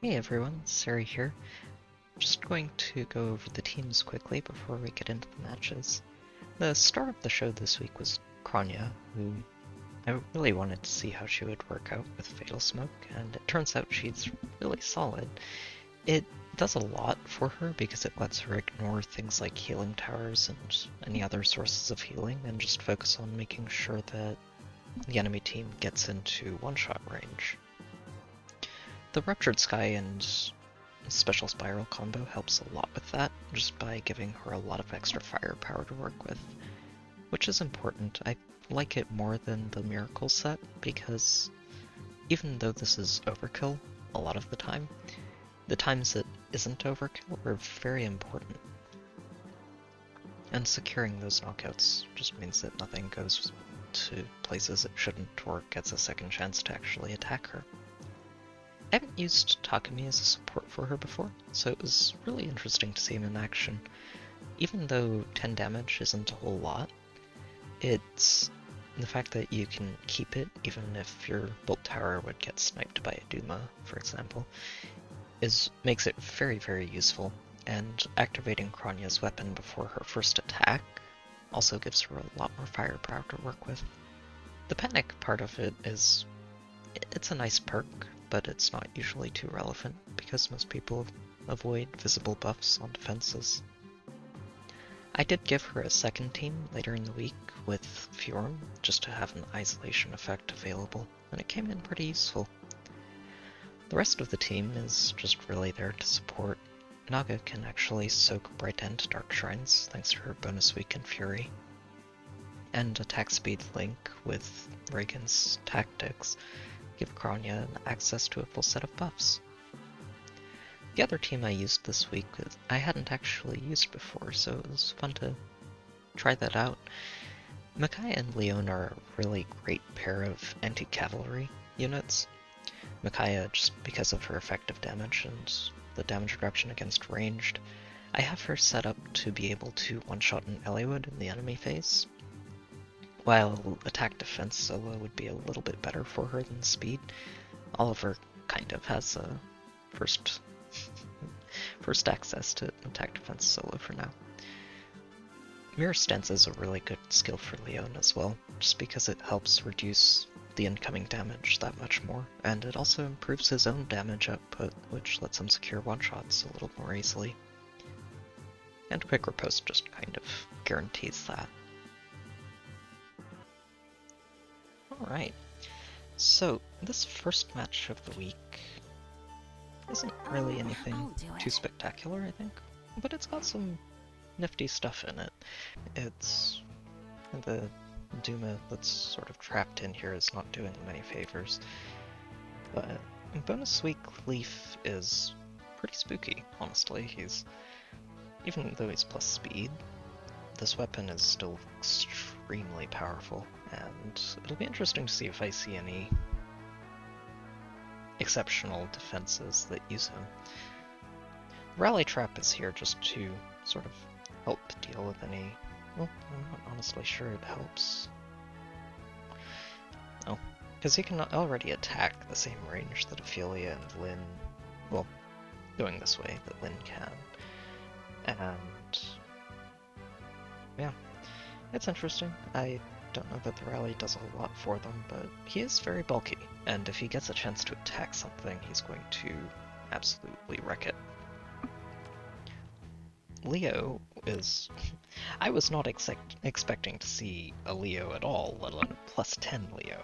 Hey everyone, Sari here. Just going to go over the teams quickly before we get into the matches. The star of the show this week was Kronya, who I really wanted to see how she would work out with Fatal Smoke, and it turns out she's really solid. It does a lot for her because it lets her ignore things like healing towers and any other sources of healing and just focus on making sure that the enemy team gets into one-shot range. The Ruptured Sky and Special Spiral combo helps a lot with that, just by giving her a lot of extra firepower to work with, which is important. I like it more than the Miracle set, because even though this is overkill a lot of the times it isn't overkill are very important. And securing those knockouts just means that nothing goes to places it shouldn't or gets a second chance to actually attack her. I haven't used Takumi as a support for her before, so it was really interesting to see him in action. Even though 10 damage isn't a whole lot, it's the fact that you can keep it even if your Bolt Tower would get sniped by a Duma, for example, makes it very, very useful, and activating Kronya's weapon before her first attack also gives her a lot more firepower to work with. The panic part of it it's a nice perk, but it's not usually too relevant because most people avoid visible buffs on defenses. I did give her a second team later in the week with Fjorm, just to have an isolation effect available, and it came in pretty useful. The rest of the team is just really there to support. Naga can actually soak Bright End Dark Shrines thanks to her bonus week in Fury, and attack speed Link with Reagan's tactics give Kronya access to a full set of buffs. The other team I used this week I hadn't actually used before, so it was fun to try that out. Micaiah and Leon are a really great pair of anti-Cavline units. Micaiah just because of her effective damage and the damage reduction against ranged. I have her set up to be able to one-shot an Eliwood in the enemy phase, while attack defense solo would be a little bit better for her than speed. Oliver kind of has a first access to attack defense solo for now. Mirror Stance is a really good skill for Leon as well, just because it helps reduce the incoming damage that much more, and it also improves his own damage output, which lets him secure one-shots a little more easily. And Quick Riposte just kind of guarantees that. Alright, so this first match of the week isn't really anything too spectacular, I think, but it's got some nifty stuff in it. It's the Duma that's sort of trapped in here is not doing him any favors, but bonus week Leaf is pretty spooky, honestly. Even though he's plus speed, this weapon is still extremely powerful, and it'll be interesting to see if I see any exceptional defenses that use him. Rally Trap is here just to sort of help deal with any... Well, I'm not honestly sure it helps. Oh, because he can already attack the same range that Ophelia and Lyn... Well, going this way, that Lyn can. And... yeah, it's interesting. I don't know that the rally does a lot for them, but he is very bulky, and if he gets a chance to attack something, he's going to absolutely wreck it. Leo is... I was not expecting to see a Leo at all, let alone a plus 10 Leo.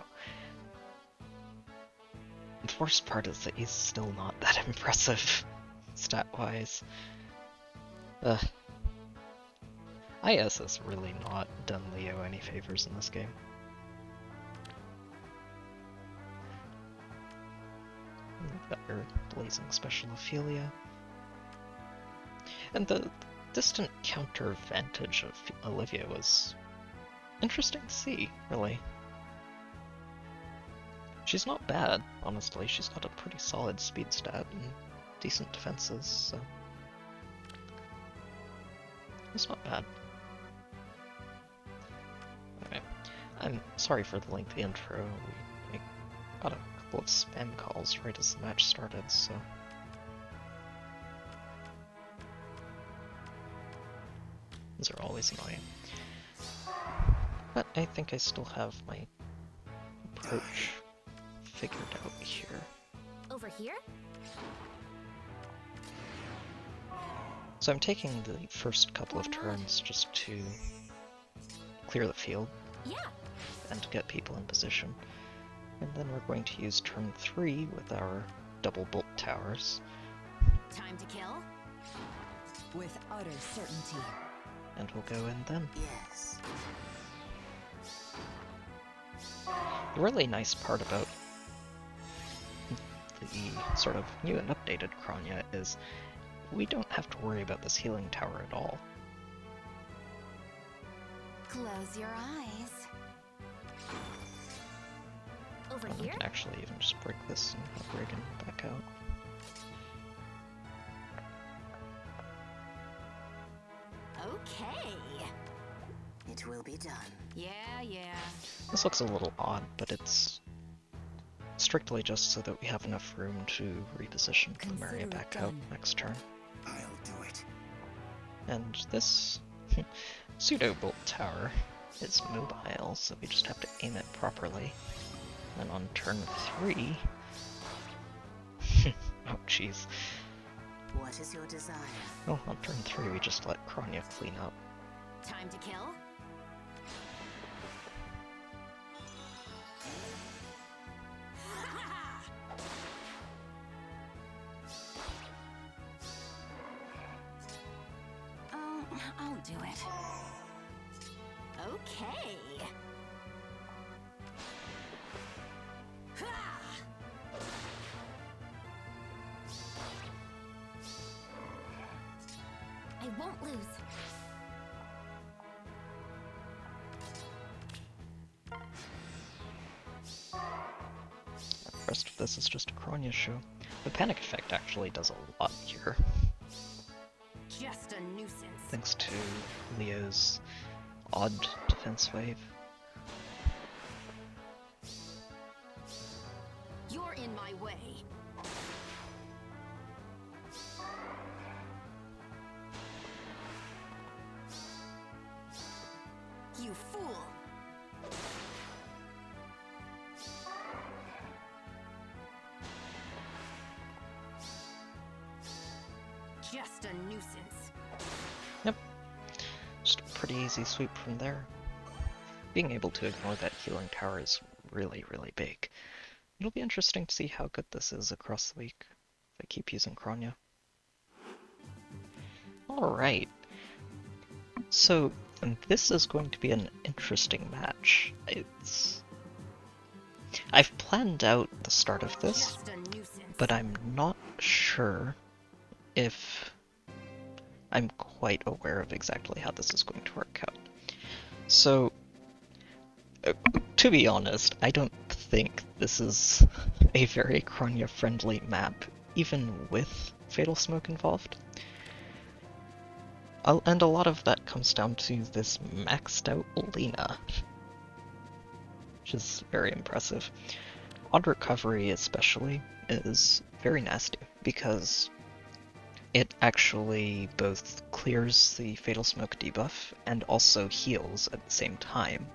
The worst part is that he's still not that impressive, stat-wise. IS has really not done Leo any favors in this game. You've got your Blazing Special Ophelia. And the distant counter advantage of Olivia was interesting to see, really. She's not bad, honestly. She's got a pretty solid speed stat and decent defenses, so... it's not bad. Okay. I'm sorry for the lengthy intro. I got a couple of spam calls right as the match started, so These are always annoying. But I think I still have my approach figured out here. Over here? So I'm taking the first couple of turns just to clear the field Yeah. and to get people in position. And then we're going to use turn 3 with our double bolt towers. Time to kill? With utter certainty. And we'll go in then. Yes. The really nice part about the sort of new and updated Kronya is we don't have to worry about this healing tower at all. Close your eyes. Over I here? can actually even just break this and have Reagan back out. Okay. It will be done. Yeah. This looks a little odd, but it's strictly just so that we have enough room to reposition Maria Consider it back out done. next turn. I'll do it. And this pseudo bolt tower is mobile, so we just have to aim it properly. And on turn 3... oh jeez. What is your desire? Oh, on turn 3 we just let Kronya clean up. Time to kill? Oh, I'll do it. Okay. I won't lose. The rest of this is just a Kronya show. The panic effect actually does a lot here, Just a nuisance. thanks to Leo's odd defense wave. You're in my way. You fool! Just a nuisance. Just a pretty easy sweep from there. Being able to ignore that healing tower is really, really big. It'll be interesting to see how good this is across the week if I keep using Kronya. Alright. So, this is going to be an interesting match. I've planned out the start of this, Just a nuisance. but I'm not sure if I'm quite aware of exactly how this is going to work out. So, to be honest, I don't think this is a very Kronya-friendly map, even with Fatal Smoke involved. And a lot of that comes down to this maxed out Lena, which is very impressive. Odd Recovery especially is very nasty, because it actually both clears the Fatal Smoke debuff and also heals at the same time.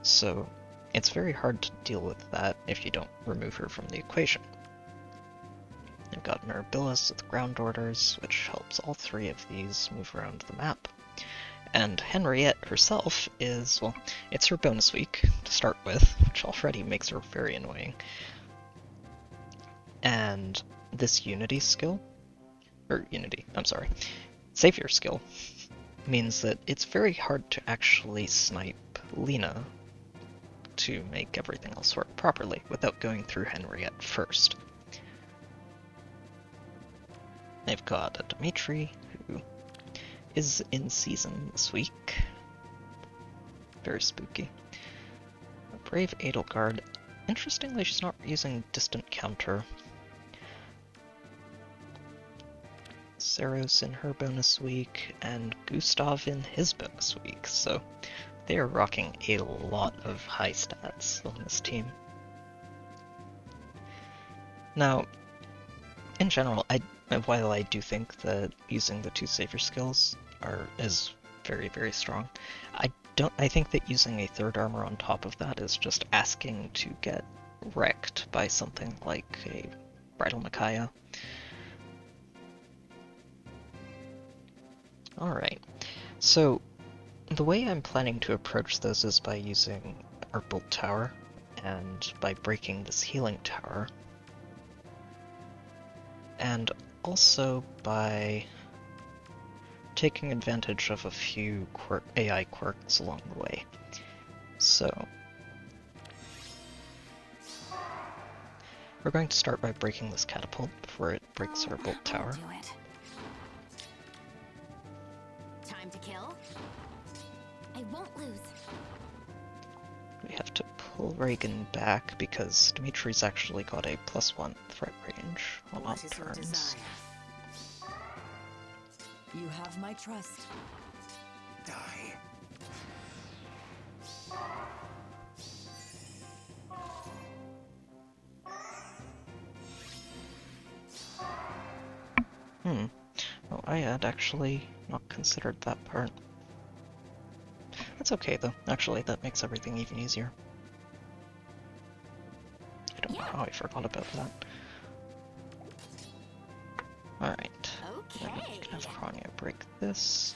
So it's very hard to deal with that if you don't remove her from the equation. I've got Mirabilis with Ground Orders, which helps all three of these move around the map. And Henriette herself is, well, it's her bonus week to start with, which already makes her very annoying. And this Unity skill, Savior skill, means that it's very hard to actually snipe Lena to make everything else work properly without going through Henriette first. I've got a Dimitri, who is in season this week. Very spooky. A Brave Edelgard. Interestingly, she's not using Distant Counter. Saros in her bonus week, and Gustav in his bonus week, so they are rocking a lot of high stats on this team. Now, in general, while I do think that using the two savior skills is very, very strong. I think that using a third armor on top of that is just asking to get wrecked by something like a Bridal Micaiah. Alright, so the way I'm planning to approach this is by using our Bolt Tower, and by breaking this healing tower, and also by taking advantage of a few AI quirks along the way. So we're going to start by breaking this catapult before it breaks our Bolt Tower. Do it. Time to kill. I won't lose. We have to pull Reagan back because Dimitri's actually got a +1 threat range on all What is your turns. desire? You have my trust. Die. Oh, I had actually not considered that part. That's okay though. Actually, that makes everything even easier. I don't know how I forgot about that. Alright. Then we Okay. can have Kronya break this.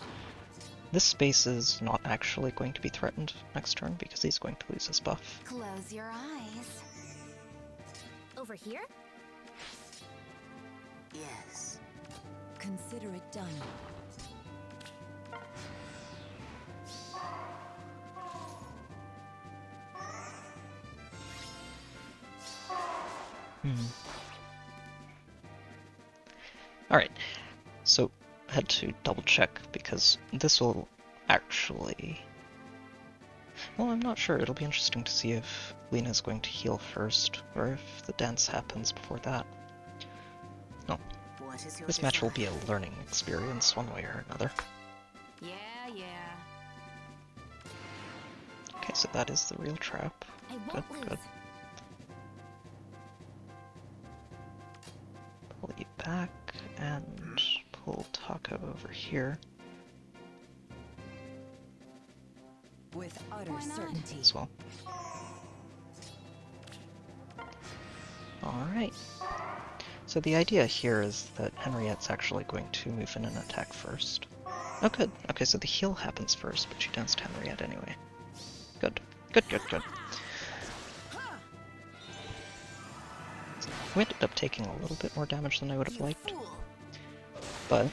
This space is not actually going to be threatened next turn because he's going to lose his buff. Close your eyes. Over here? Yes. Consider it done. Alright, so I had to double check because this will actually... Well, I'm not sure. It'll be interesting to see if Lena's going to heal first, or if the dance happens before that. Oh, What is your this match will desire? be a learning experience one way or another. Yeah. Okay, so that is the real trap. I Good, won't lose. good. Pull you back, and pull Taco over here With utter Why not? certainty. as well. Alright. So the idea here is that Henriette's actually going to move in and attack first. Oh good. Okay, so the heal happens first, but she danced Henriette anyway. Good. Good, good, good. We ended up taking a little bit more damage than I would have You liked, fool. but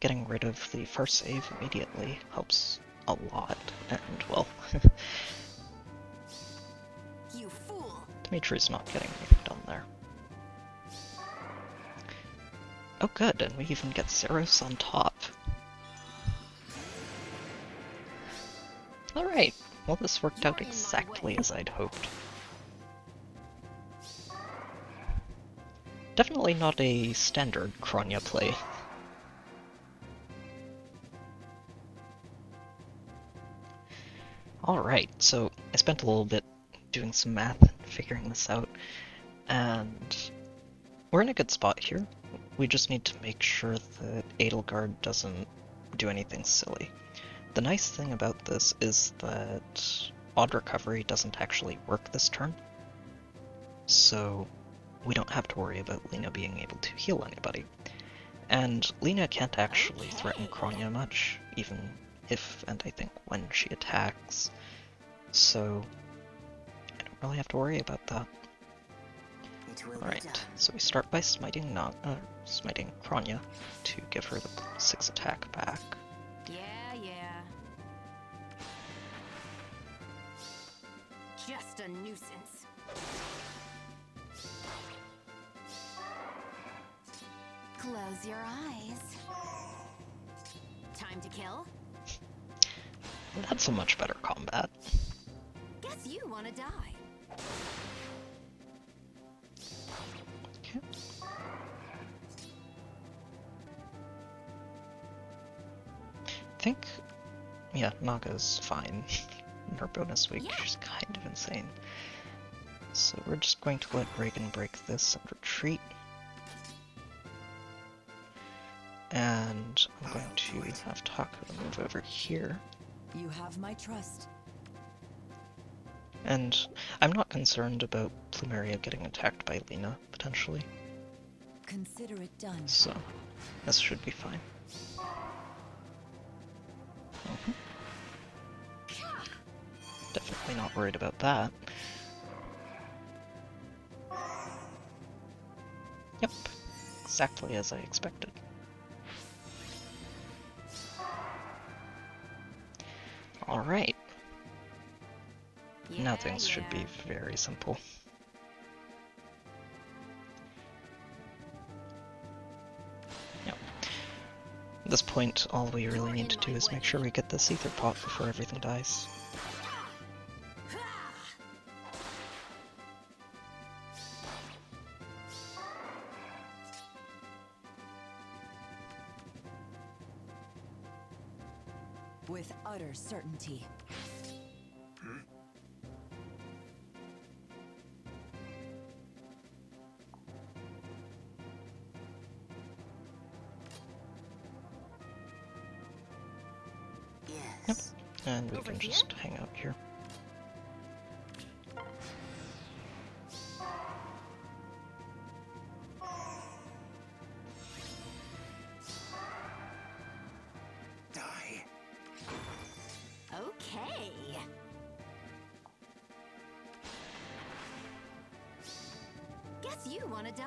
getting rid of the first save immediately helps a lot, and well, You fool. Dimitri's not getting anything done there. Oh good, and we even get Zeros on top. Alright, well this worked out You're in my exactly way. as I'd hoped. Definitely not a standard Kronya play. Alright, so I spent a little bit doing some math and figuring this out, and we're in a good spot here. We just need to make sure that Edelgard doesn't do anything silly. The nice thing about this is that Odd Recovery doesn't actually work this turn, so we don't have to worry about Lena being able to heal anybody. And Lena can't actually threaten Kronya much, even if and I think when she attacks, so I don't really have to worry about that. It will be Alright, done. so we start by smiting Kronya to give her the 6 attack back. Yeah. Just a nuisance. Close your eyes. Time to kill? That's a much better combat. Guess you wanna die. Okay. I think, yeah, Naga's fine. In her bonus week, Yeah. she's kind of insane. So we're just going to let Reagan break this and retreat. And I'm going to have Taco move over here. You have my trust. And I'm not concerned about Plumeria getting attacked by Lena, potentially. Consider it done. So, this should be fine. Definitely not worried about that. Yep, exactly as I expected. Alright. Now things should be very simple. Yep. At this point, all we really need to do is make sure we get this Aether pot before everything dies. With utter certainty. Yes. And we Over can here? just hang out here. Die. Okay. Guess you wanna die.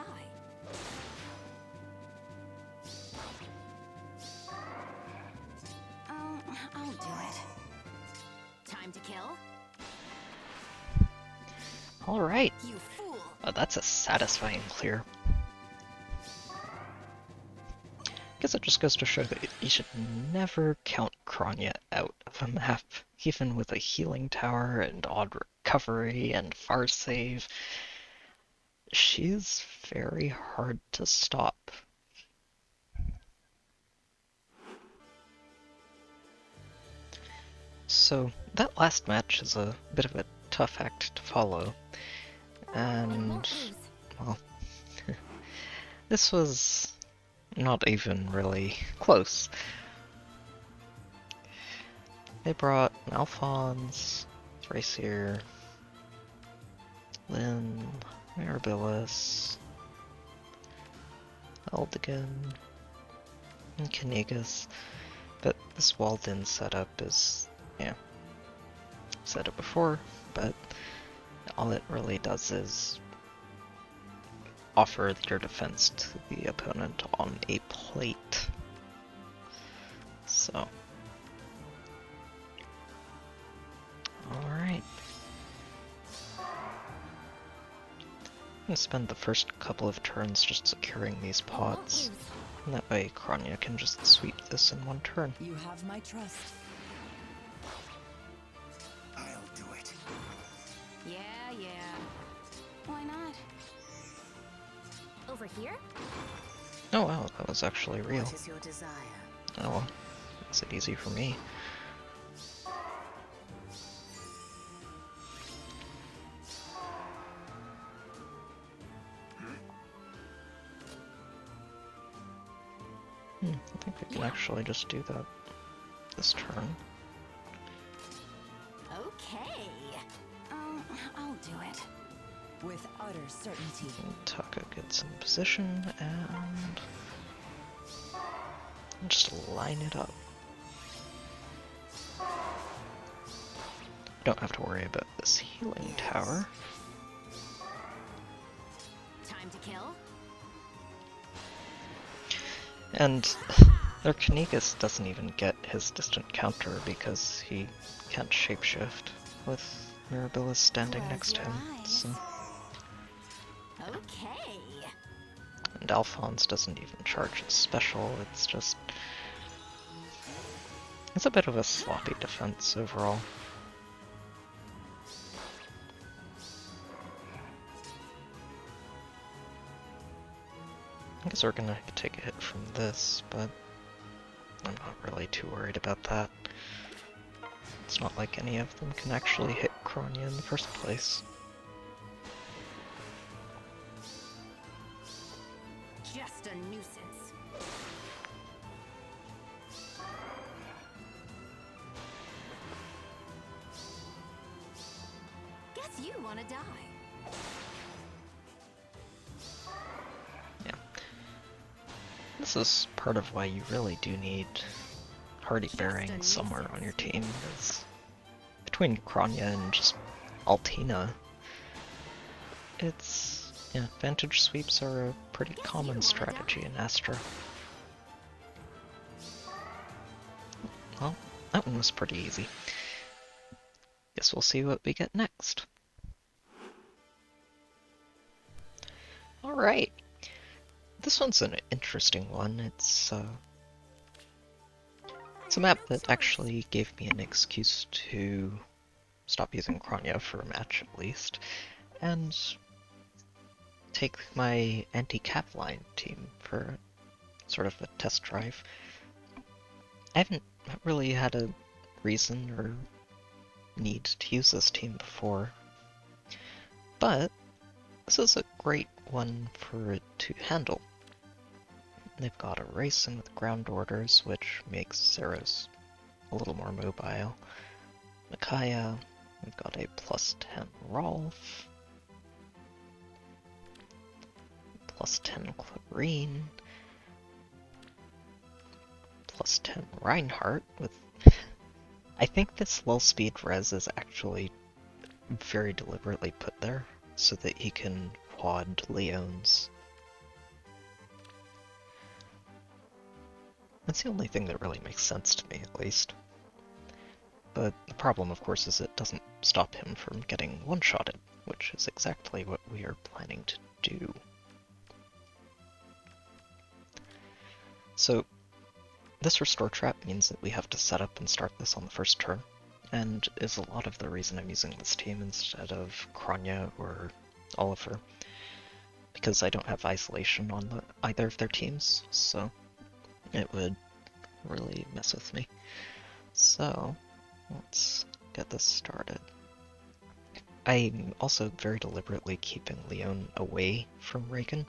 I'll do it. Time to kill? Alright, You fool! that's a satisfying clear. Guess it just goes to show that you should never count Kronya out of a map, even with a healing tower and odd recovery and far save. She's very hard to stop. So that last match is a bit of a tough act to follow, and well, this was not even really close. They brought Alphonse, Thracier, Lynn, Mirabilis, Eldigan, and Kanigas, but this walled-in setup is, yeah, I've said it before, but all it really does is offer your defense to the opponent on a plate. So, alright. I'm gonna spend the first couple of turns just securing these pots, and that way Kronya can just sweep this in one turn. You have my trust. I'll do it. Yeah. Why not? Over here? Oh wow, that was actually real. What is your desire? Oh well, makes it easy for me. I think we can actually just do that this turn. Okay. I'll do it. With utter certainty. And Taka gets in position and just line it up. Don't have to worry about this healing tower. Time to kill? And their Kanigas doesn't even get his distant counter because he can't shapeshift with Mirabilis standing Close next to your him. eyes. So. Okay. And Alphonse doesn't even charge his special, it's just... It's a bit of a sloppy defense overall. I guess we're gonna take a hit from this, but I'm not really too worried about that. It's not like any of them can actually hit Kronya in the first place. Just a nuisance. Guess you wanna die. Yeah. This is part of why you really do need Hardy Bearing somewhere on your team, is between Kronya and just Altina, yeah, Vantage Sweeps are a pretty common strategy in Astra. Well, that one was pretty easy. Guess we'll see what we get next. Alright. This one's an interesting one. It's a map that actually gave me an excuse to stop using Kronya for a match at least, and take my anti-Cavline team for sort of a test drive. I haven't really had a reason or need to use this team before, but this is a great one for it to handle. They've got a racing with ground orders, which makes Zeros a little more mobile. Micaiah, we've got a +10 Rolf, +10 Clarine, +10 Reinhardt with... I think this low speed res is actually very deliberately put there so that he can quad Leon's. That's the only thing that really makes sense to me, at least. But the problem, of course, is it doesn't stop him from getting one-shotted, which is exactly what we are planning to do. So, this restore trap means that we have to set up and start this on the first turn, and is a lot of the reason I'm using this team instead of Kronya or Oliver, because I don't have isolation on either of their teams, so it would really mess with me. So, let's get this started. I'm also very deliberately keeping Leon away from Raken,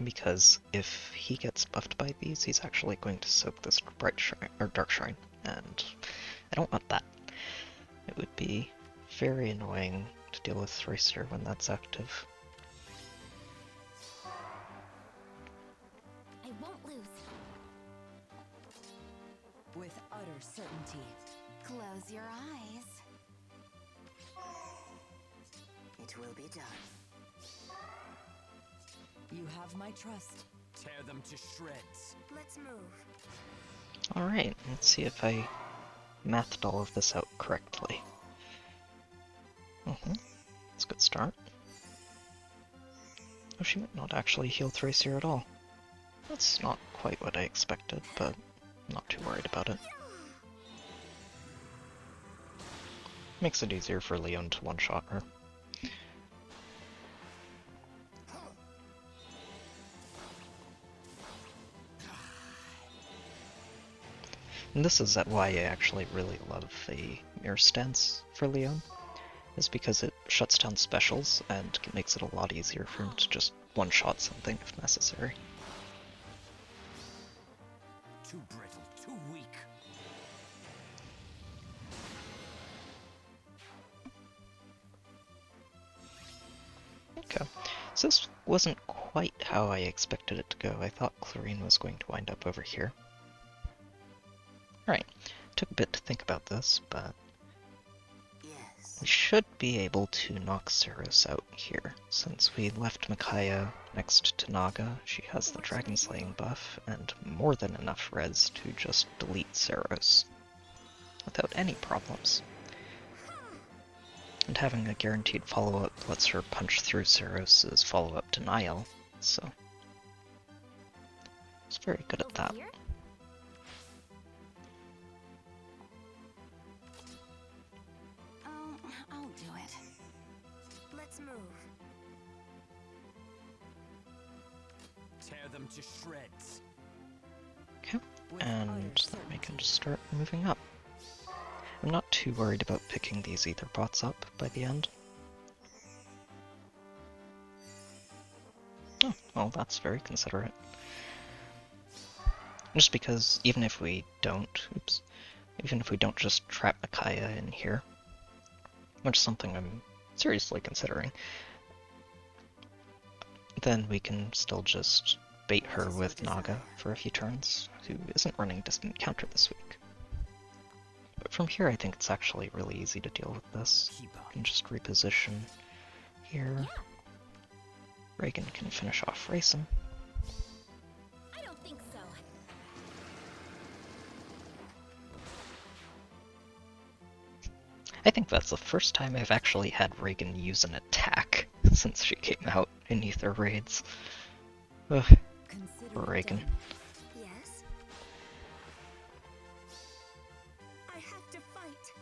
because if he gets buffed by these, he's actually going to soak this bright shrine, or dark shrine, and I don't want that. It would be very annoying to deal with Thracer when that's active. I won't lose. With utter certainty. Close your eyes. It will be done. You have my trust. Tear them to shreds. Let's move. Alright, let's see if I mathed all of this out correctly. That's a good start. Oh, she might not actually heal Thracer at all. That's not quite what I expected, but I'm not too worried about it. Makes it easier for Leon to one-shot her. And this is why I actually really love a mirror stance for Leon, is because it shuts down specials and makes it a lot easier for him to just one-shot something if necessary. Too brittle, too weak. Okay, so this wasn't quite how I expected it to go. I thought Clarine was going to wind up over here. Alright, took a bit to think about this, but Yes. we should be able to knock Zeros out here. Since we left Micaiah next to Naga, she has the Dragon Slaying buff, and more than enough res to just delete Zeros without any problems. And having a guaranteed follow-up lets her punch through Zeros' follow-up denial, so it's very good at that. Here? I'll do it. Let's move. Tear them to shreds. Okay, With and utter then we can certainty. just start moving up. I'm not too worried about picking these Aether pots up by the end. Oh, well, that's very considerate. Just because even if we don't, even if we don't just trap Micaiah in here, which is something I'm seriously considering, then we can still just bait her with Naga for a few turns, who isn't running distant counter this week. But from here I think it's actually really easy to deal with this. Keep You up. can just reposition here. Reagan can finish off Racing. I don't think so. I think that's the first time I've actually had Reagan use an attack since she came out in Aether raids. Ugh, Consider poor it Reagan. done. Yes. I have to fight.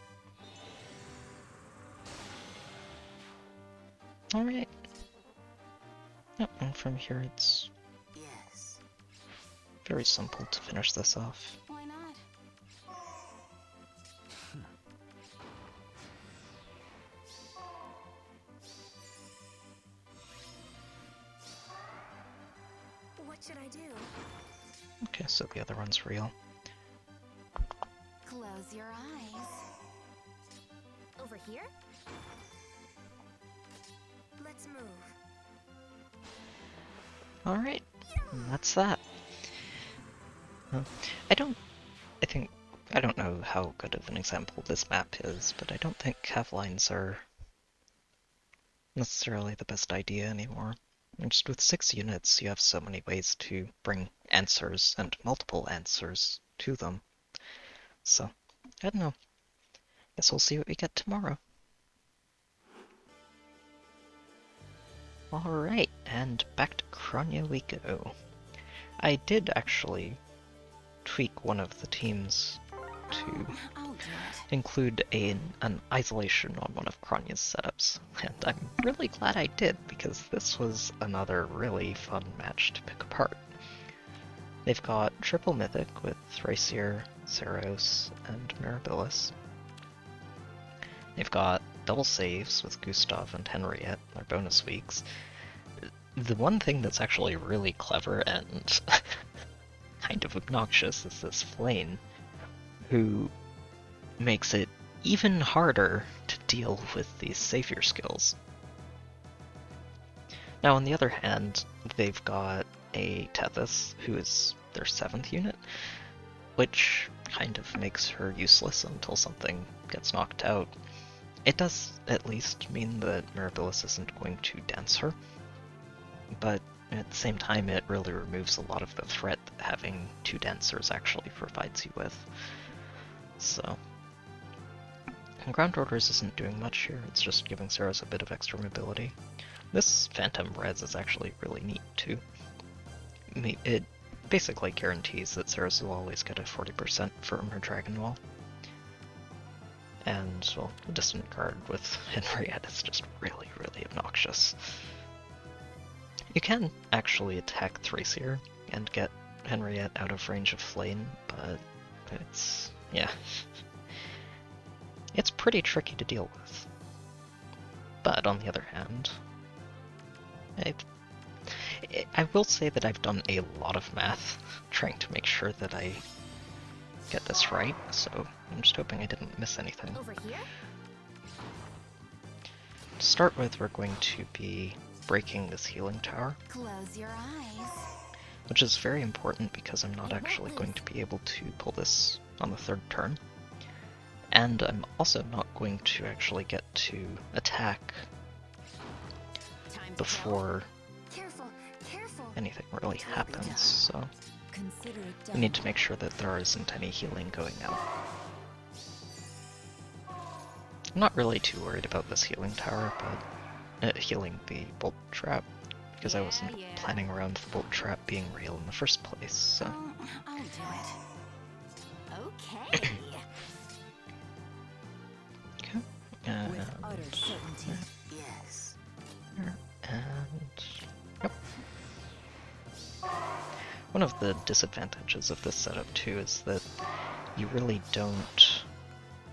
Alright. Yep, and from here it's Yes. very simple to finish this off. Why not? What should I do? Okay, so the other one's real. Close your eyes. Over here? Let's move. Alright, and that's that. I don't know how good of an example this map is, but I don't think Cavlines are necessarily the best idea anymore. And just with 6 units, you have so many ways to bring answers, and multiple answers, to them. So, I don't know. Guess we'll see what we get tomorrow. Alright, and back to Kronya we go. I did actually tweak one of the teams to I'll do it. include an isolation on one of Kronya's setups, and I'm really glad I did, because this was another really fun match to pick apart. They've got triple mythic with Thracier, Ceros, and Mirabilis. They've got double saves with Gustav and Henriette, their bonus weeks. The one thing that's actually really clever and kind of obnoxious is this Flame, who makes it even harder to deal with these savior skills. Now, on the other hand, they've got a Tethys, who is their 7th unit, which kind of makes her useless until something gets knocked out. It does at least mean that Mirabilis isn't going to dance her, but at the same time it really removes a lot of the threat that having 2 dancers actually provides you with. So, and Ground Orders isn't doing much here, it's just giving Ceros a bit of extra mobility. This Phantom Res is actually really neat too. It basically guarantees that Ceros will always get a 40% from her Dragon Wall. And, well, the Distant Guard with Henriette is just really, really obnoxious. You can actually attack Thracier and get Henriette out of range of Flame, but it's, yeah. It's pretty tricky to deal with. But on the other hand, I will say that I've done a lot of math trying to make sure that I get this right, so I'm just hoping I didn't miss anything. Over here? To start with, we're going to be breaking this healing tower, Close your eyes. which is very important because I'm not actually going to be able to pull this on the 3rd turn. And I'm also not going to actually get to attack Time to before kill. Careful. anything really happens, so Consider it done. we need to make sure that there isn't any healing going out. I'm not really too worried about this healing tower, but healing the bolt trap, because I wasn't Yeah. planning around the bolt trap being real in the first place, so... I'll do it. Okay. Okay. With utter certainty. Yes. And... Yep. One of the disadvantages of this setup too is that you really don't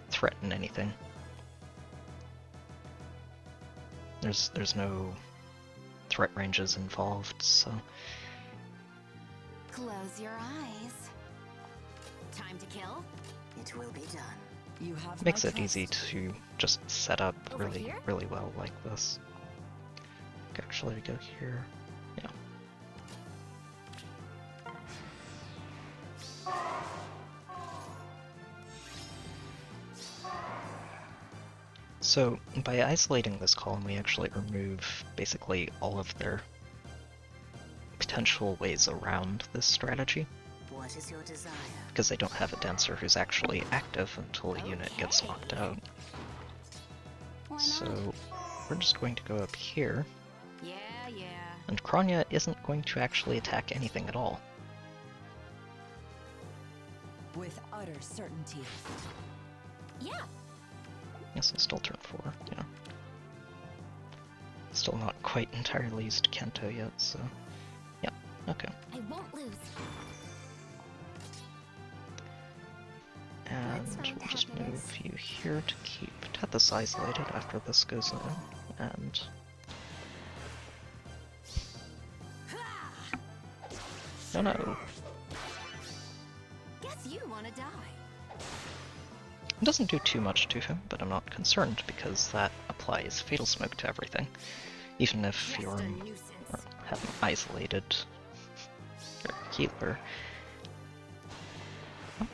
threaten anything. There's no threat ranges involved, so Close your eyes. Time to kill. It will be done. You have Makes my it easy trust. to just set up Over really, here? really well like this. Actually, we go here. Yeah. So, by isolating this column, we actually remove basically all of their potential ways around this strategy, What is your desire? because they don't have a dancer who's actually active until a unit gets Okay. knocked out. Why not? So, we're just going to go up here, Yeah, yeah. and Kronya isn't going to actually attack anything at all. With utter certainty. Yeah. Yes, it's still turn 4, you know. Still not quite entirely used to Kanto yet, so... Yeah, okay. I won't lose. And Let's find we'll just happiness. move you here to keep Tethys isolated after this goes in, and... No, no. Guess you wanna die. It doesn't do too much to him, but I'm not concerned because that applies Fatal Smoke to everything. Even if Just you're a nuisance. have an isolated healer. Oh,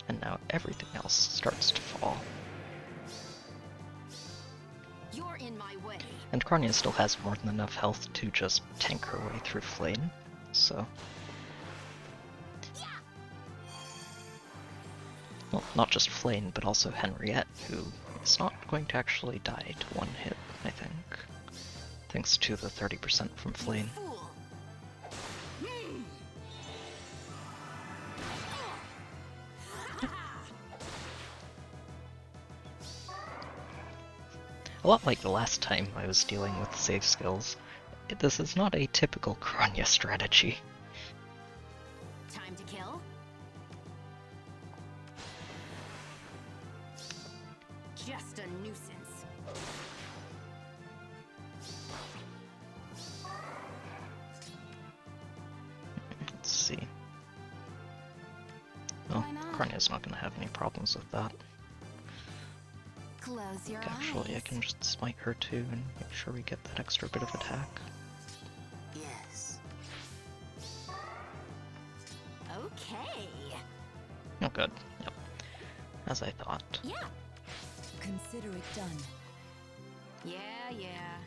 and now everything else starts to fall. You're in my way. And Kronya still has more than enough health to just tank her way through Flame, so... Well, not just Flame, but also Henriette, who is not going to actually die to one hit, I think. Thanks to the 30% from Flame. Fool. A lot like the last time I was dealing with save skills, this is not a typical Kronya strategy. Time to kill. Just a nuisance. Let's see. Well, Why not? Kronya's not going to have any problems with that. Close your Actually, I eyes. can just smite her too and make sure we get that extra bit of attack. Yes. Okay. Oh, good. Yep. As I thought. Yeah. Consider it done. Yeah, yeah.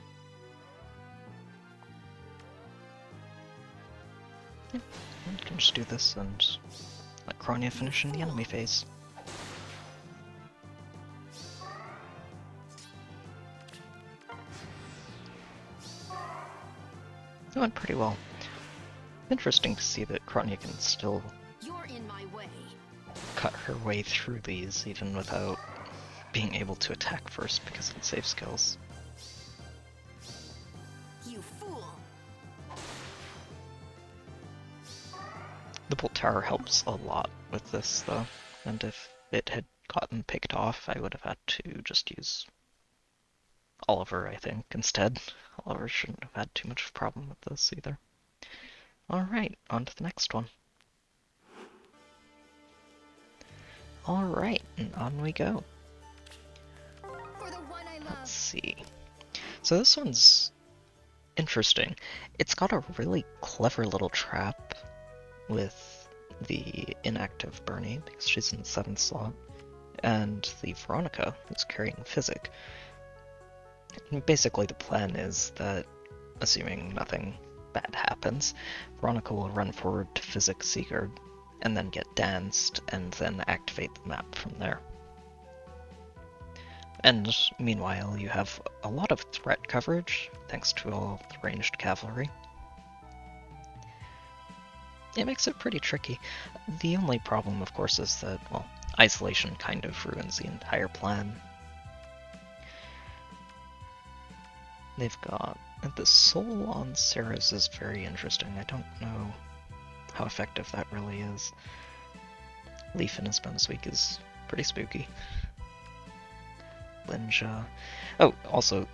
We can just do this and let Kronya finish in the enemy phase. It went pretty well. Interesting to see that Kronya can still You're in my way. cut her way through these even without being able to attack first because of the save skills. You fool. The Bolt Tower helps a lot with this though, and if it had gotten picked off, I would have had to just use Oliver, I think, instead. Oliver shouldn't have had too much of a problem with this either. Alright, on to the next one. Alright, and on we go. For the one I Let's love. see. So this one's interesting. It's got a really clever little trap with the inactive Bernie, because she's in the 7th slot, and the Veronica, who's carrying Physic. And basically the plan is that, assuming nothing bad happens, Veronica will run forward to Physic Sigurd, and then get danced, and then activate the map from there. And meanwhile, you have a lot of threat coverage, thanks to all the ranged cavalry. It makes it pretty tricky. The only problem, of course, is that, well, isolation kind of ruins the entire plan. They've got... the soul on Ceres is very interesting. I don't know how effective that really is. Leaf in his bonus week is pretty spooky. Linja... Oh, also,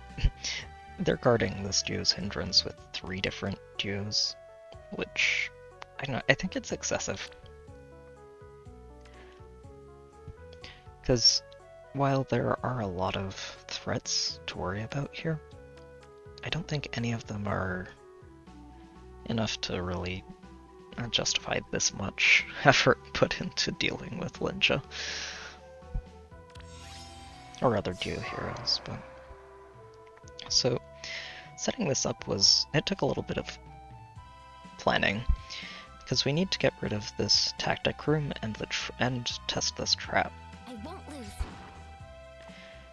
they're guarding this duo's hindrance with 3 different duos, which... I don't know, I think it's excessive. Because while there are a lot of threats to worry about here, I don't think any of them are enough to really justify this much effort put into dealing with Linja. Or other duo heroes, but... So, setting this up it took a little bit of planning, because we need to get rid of this tactic room and test this trap. I won't lose.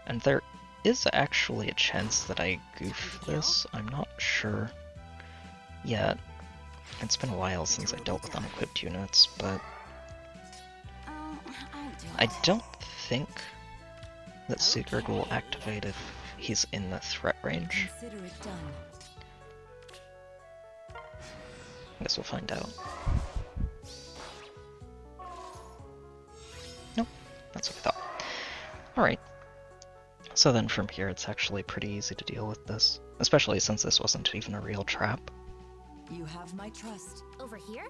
And there is actually a chance that I goof this. I'm not sure yet. It's been a while since I dealt with unequipped units, but I'll do I it. don't think that Sigurd will activate if he's in the threat range. Consider it done. I guess we'll find out. Nope, that's what I thought. Alright. So then from here it's actually pretty easy to deal with this, especially since this wasn't even a real trap. You have my trust. Over here?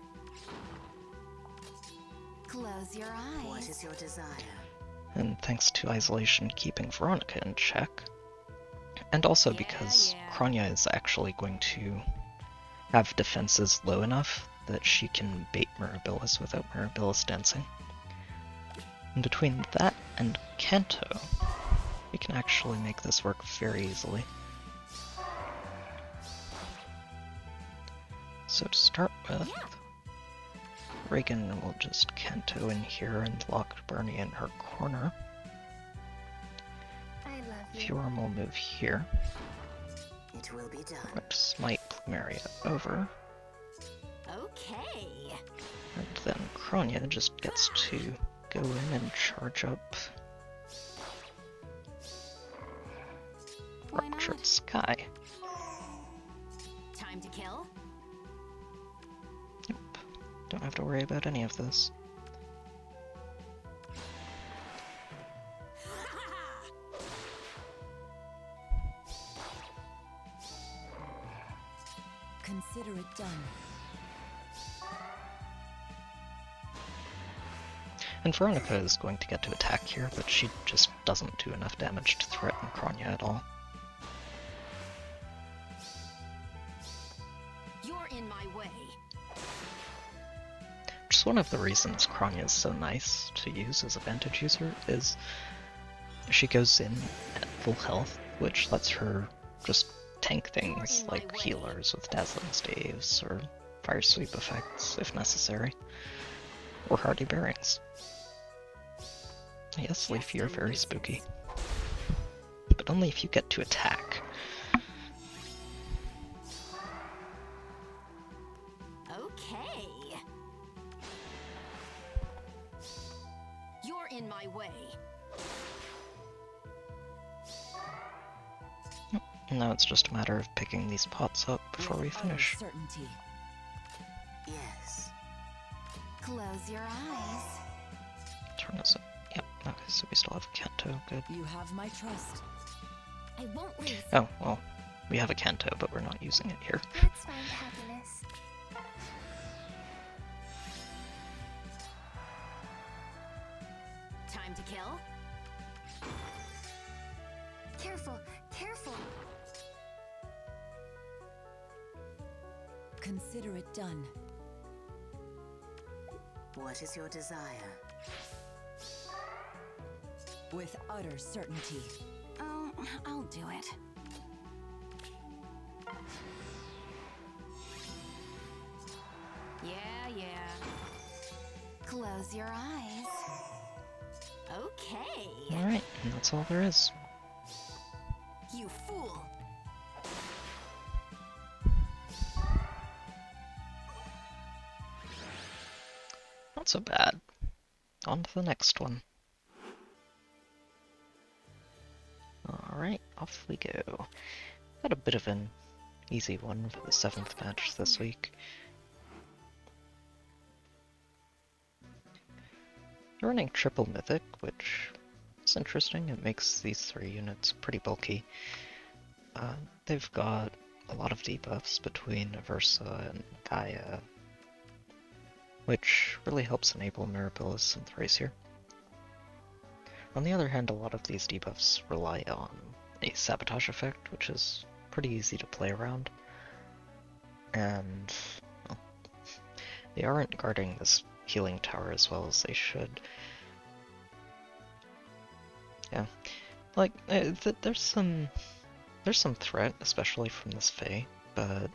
Close your eyes. What is your desire? And thanks to isolation keeping Veronica in check, and also Yeah, because yeah. Kronya is actually going to have defenses low enough that she can bait Mirabilis without Mirabilis dancing. And between that and Kanto, we can actually make this work very easily. So to start with, Yeah. Reagan will just Kanto in here and lock Bernie in her corner. I love you. Fjorm will move here. It will be done. Let Smite Plumeria over. Okay. And then Kronya just gets to go in and charge up Why not? Ruptured Sky. Time to kill? Yep. Don't have to worry about any of this. Consider it done. And Veronica is going to get to attack here, but she just doesn't do enough damage to threaten Kronya at all. You're in my way. Just one of the reasons Kronya is so nice to use as a Vantage user is she goes in at full health, which lets her just tank things like healers with Dazzling Staves or Fire Sweep effects if necessary, or Hardy Bearings. Yes, Leaf, you're very spooky. But only if you get to attack. Okay. You're in my way. Now it's just a matter of picking these pots up before we With utter finish. certainty. Yes. Close your eyes. Turn this up. Yep, okay, so we still have a Kanto, good. You have my trust. I won't lose. Oh, well, we have a Kanto, but we're not using it here. Let's find happiness. Time to kill? Careful, careful. Consider it done. What is your desire? With utter certainty. Oh, I'll do it. Yeah, yeah. Close your eyes. Okay. Alright, and that's all there is. You fool. Not so bad. On to the next one. Alright, off we go. Got a bit of an easy one for the 7th match this week. They're running triple mythic, which is interesting. It makes these 3 units pretty bulky. They've got a lot of debuffs between Aversa and Gaia, which really helps enable Mirabilis and Thracier. On the other hand, a lot of these debuffs rely on a sabotage effect, which is pretty easy to play around. And well, they aren't guarding this healing tower as well as they should. Yeah, like there's some threat, especially from this Fae, but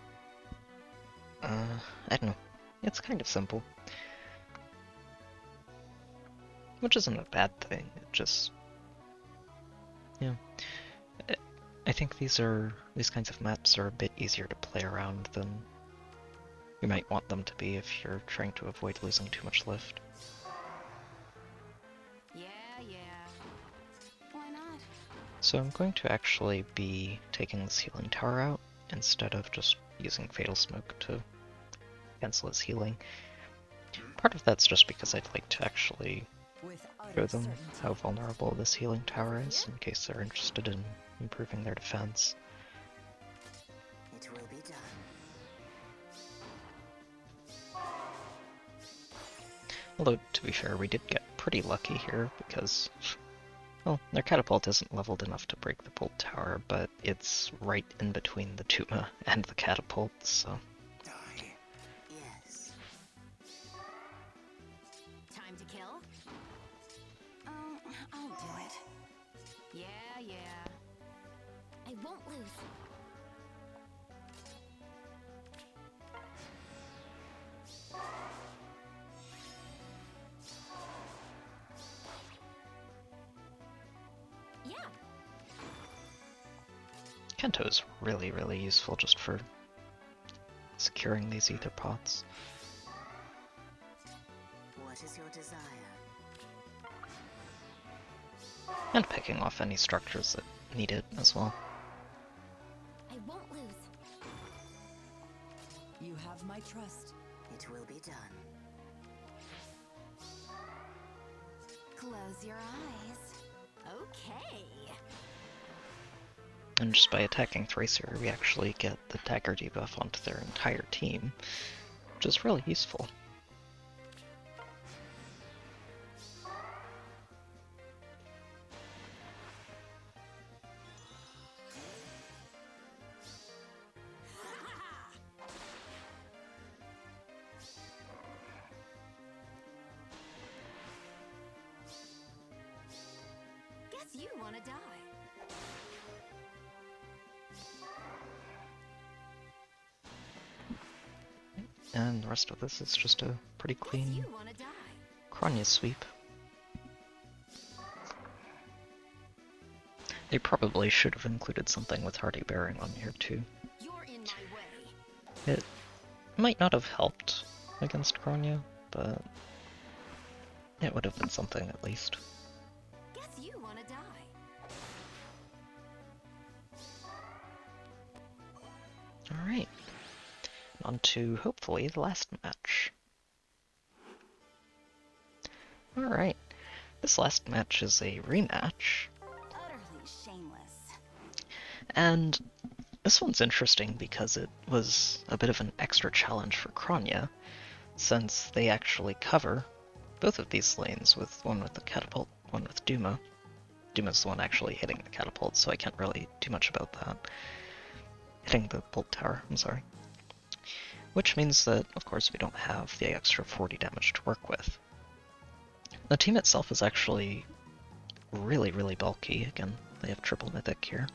I don't know. It's kind of simple, which isn't a bad thing. It just, yeah. I think these kinds of maps are a bit easier to play around than you might want them to be if you're trying to avoid losing too much lift. Yeah. Why not? So I'm going to actually be taking this healing tower out instead of just using Fatal Smoke to cancel his healing. Part of that's just because I'd like to actually With show utter them certainty. how vulnerable this healing tower is in case they're interested in improving their defense. It will be done. Although, to be fair, we did get pretty lucky here because, well, their catapult isn't leveled enough to break the bolt tower, but it's right in between the Tuma and the catapult, so... Yes. Time to kill? I'll do it. Yeah. I won't lose. Yeah. Kento is really, really useful just for securing these ether pots. What is your desire? And picking off any structures that need it as well. I won't lose. You have my trust. It will be done. Close your eyes. Okay. And just by attacking Thracer, we actually get the dagger debuff onto their entire team, which is really useful. Guess you wanna die. And the rest of this is just a pretty Guess clean you wanna die. Kronya sweep. They probably should have included something with Hardy Bearing on here too. You're in my way. It might not have helped against Kronya, but it would have been something at least. Guess you wanna die. Alright. On to, hopefully, the last match. Alright. This last match is a rematch. Utterly shameless. And this one's interesting because it was a bit of an extra challenge for Kronya, since they actually cover both of these lanes, with one with the catapult, one with Duma. Duma's the one actually hitting the catapult, so I can't really do much about that. Hitting the bolt tower, I'm sorry. Which means that, of course, we don't have the extra 40 damage to work with. The team itself is actually really, really bulky. Again, they have triple mythic here.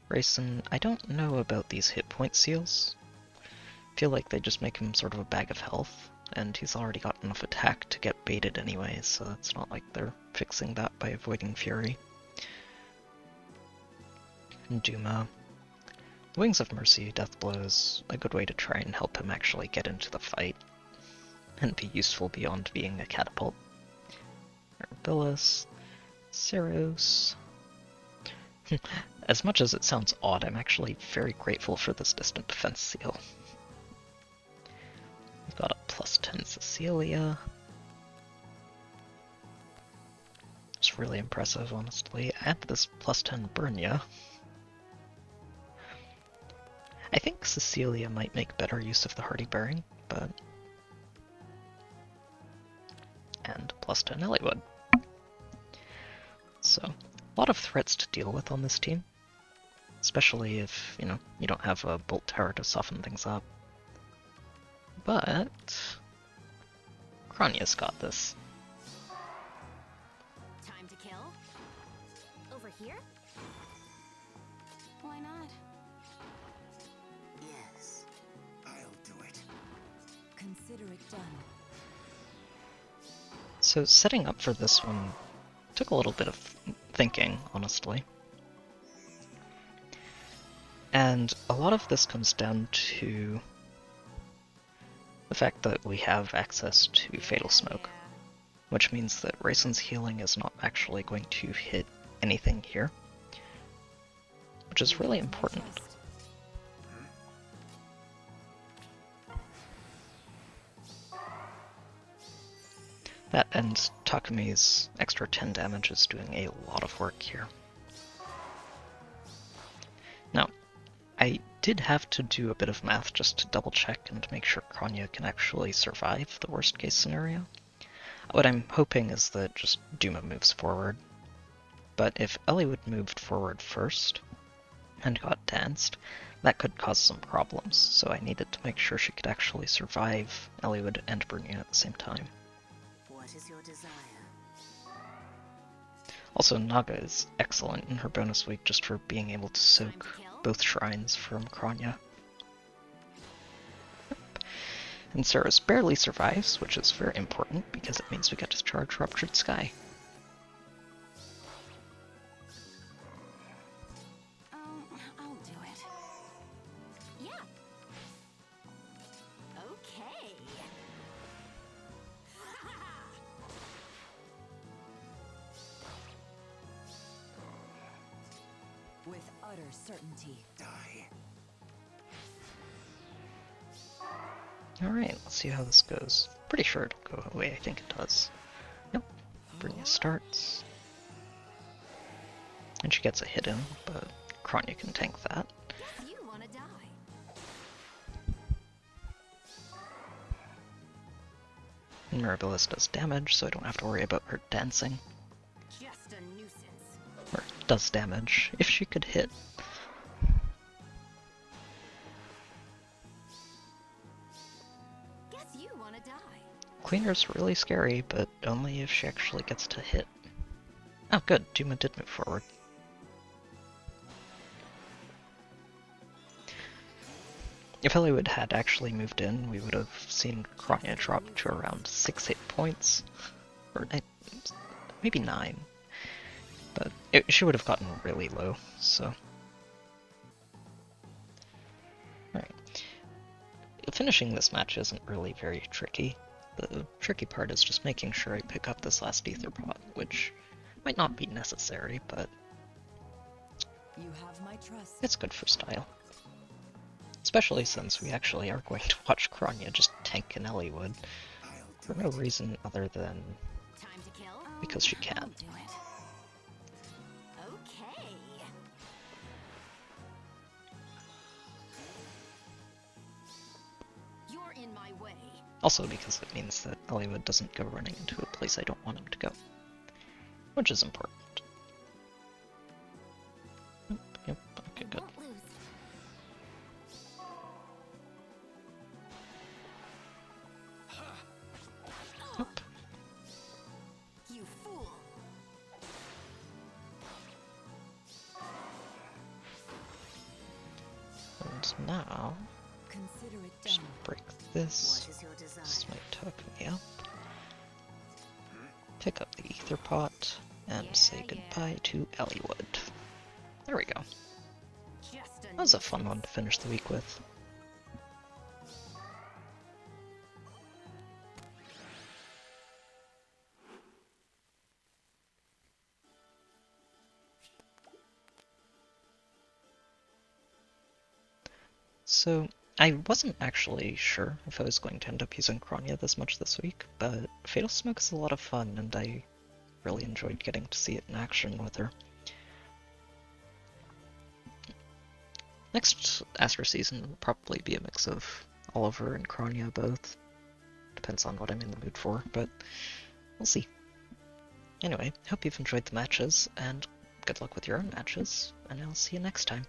Rayson, I don't know about these hit point seals. I feel like they just make him sort of a bag of health, and he's already got enough attack to get baited anyway, so it's not like they're fixing that by avoiding Fury. And Duma. Wings of Mercy, Death Blows, a good way to try and help him actually get into the fight, and be useful beyond being a catapult. Arabilis, Ceros. As much as it sounds odd, I'm actually very grateful for this distant defense seal. We've got a +10 Cecilia. It's really impressive, honestly. And this +10 Brynja. I think Cecilia might make better use of the Hardy Bearing, but... And +10 Elliewood. a lot of threats to deal with on this team. Especially if, you don't have a bolt tower to soften things up. But Kronya's got this. Time to kill? Over here? Why not? Yes, I'll do it. Consider it done. So setting up for this one took a little bit of thinking, honestly. And a lot of this comes down to the fact that we have access to Fatal Smoke, which means that Raisin's healing is not actually going to hit anything here, which is really important. That and Takumi's extra 10 damage is doing a lot of work here. Now, I did have to do a bit of math just to double check and make sure Kronya can actually survive the worst case scenario. What I'm hoping is that just Duma moves forward. But if Eliwood moved forward first and got danced, that could cause some problems, so I needed to make sure she could actually survive Eliwood and Brunia at the same time. What is your desire? Also, Naga is excellent in her bonus week just for being able to soak both shrines from Kronya. And Ceres barely survives, which is very important because it means we get to charge Ruptured Sky. I'll do it. Yeah. Okay. With utter certainty. Die. Alright, let's see how this goes. Pretty sure it'll go away, I think it does. Yep, Brunia starts. And she gets a hit in, but Kronya can tank that. Guess you wanna die. And Mirabilis does damage, so I don't have to worry about her dancing. Just a nuisance. Or does damage, if she could hit. Guess you wanna die. Cleaner's really scary, but only if she actually gets to hit. Oh good, Duma did move forward. If Eliwood had actually moved in, we would have seen Kronya drop to around 6 hit points. Or maybe 9. But she would have gotten really low, so... Alright. Finishing this match isn't really very tricky. The tricky part is just making sure I pick up this last Aether pot, which might not be necessary, but You have my trust. it's good for style. Especially since we actually are going to watch Kronya just tank an Eliwood for no reason other than Time to kill? because she can. I'll do it. Okay. You're in my way. Also because it means that Eliwood doesn't go running into a place I don't want him to go. Which is important. Yep, okay, good. Won't lose. Yep. You fool. And now, Consider it just done. break this. What is your desire? This might tuck me up. Pick up the Aether pot, and say goodbye to Eliwood. There we go. Just That was a fun one to finish the week with. So, I wasn't actually sure if I was going to end up using Kronya this much this week, but Fatal Smoke is a lot of fun, and I really enjoyed getting to see it in action with her. Next Astra season will probably be a mix of Oliver and Kronya both. Depends on what I'm in the mood for, but we'll see. Anyway, hope you've enjoyed the matches, and Good luck with your own matches, and I'll see you next time.